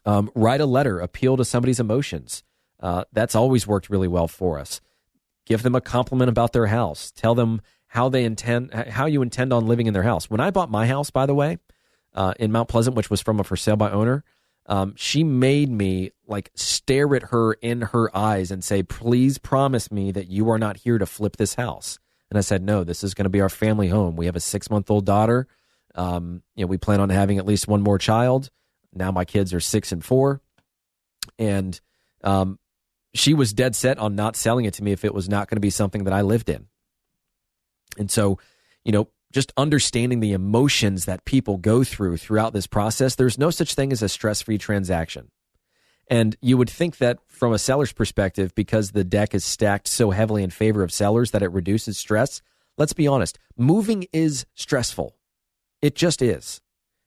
Write a letter, appeal to somebody's emotions. That's always worked really well for us. Give them a compliment about their house. Tell them how you intend on living in their house. When I bought my house, by the way, in Mount Pleasant, which was from a for sale by owner, she made me like stare at her in her eyes and say, please promise me that you are not here to flip this house. And I said, no, this is going to be our family home. We have a 6-month-old daughter. We plan on having at least one more child. Now my kids are 6 and 4. And she was dead set on not selling it to me if it was not going to be something that I lived in. And so, just understanding the emotions that people go through throughout this process, there's no such thing as a stress-free transaction. And you would think that from a seller's perspective, because the deck is stacked so heavily in favor of sellers that it reduces stress. Let's be honest, moving is stressful. It just is.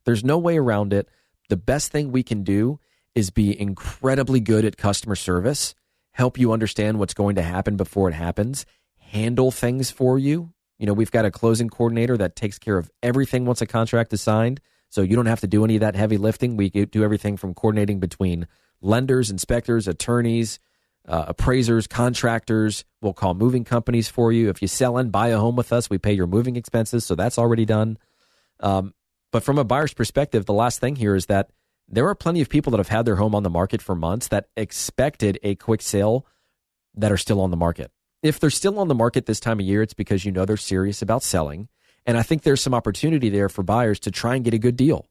There's no way around it. The best thing we can do is be incredibly good at customer service, help you understand what's going to happen before it happens, handle things for you. We've got a closing coordinator that takes care of everything once a contract is signed, so you don't have to do any of that heavy lifting. We do everything from coordinating between lenders, inspectors, attorneys, appraisers, contractors. We'll call moving companies for you. If you sell and buy a home with us, we pay your moving expenses, so that's already done. But from a buyer's perspective, the last thing here is that there are plenty of people that have had their home on the market for months that expected a quick sale that are still on the market. If they're still on the market this time of year, it's because they're serious about selling. And I think there's some opportunity there for buyers to try and get a good deal.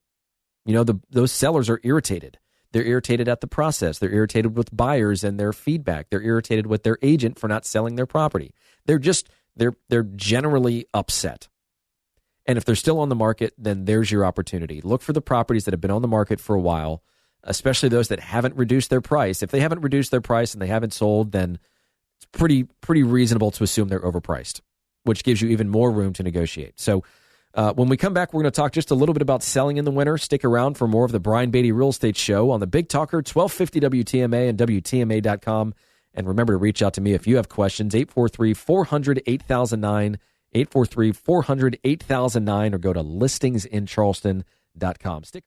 Those sellers are irritated. They're irritated at the process. They're irritated with buyers and their feedback. They're irritated with their agent for not selling their property. They're generally upset. And if they're still on the market, then there's your opportunity. Look for the properties that have been on the market for a while, especially those that haven't reduced their price. If they haven't reduced their price and they haven't sold, then it's pretty reasonable to assume they're overpriced, which gives you even more room to negotiate. So when we come back, we're going to talk just a little bit about selling in the winter. Stick around for more of the Brian Beatty Real Estate Show on the Big Talker, 1250 WTMA and WTMA.com. And remember to reach out to me if you have questions, 843-400-8009, 843-400-8009, or go to listingsincharleston.com.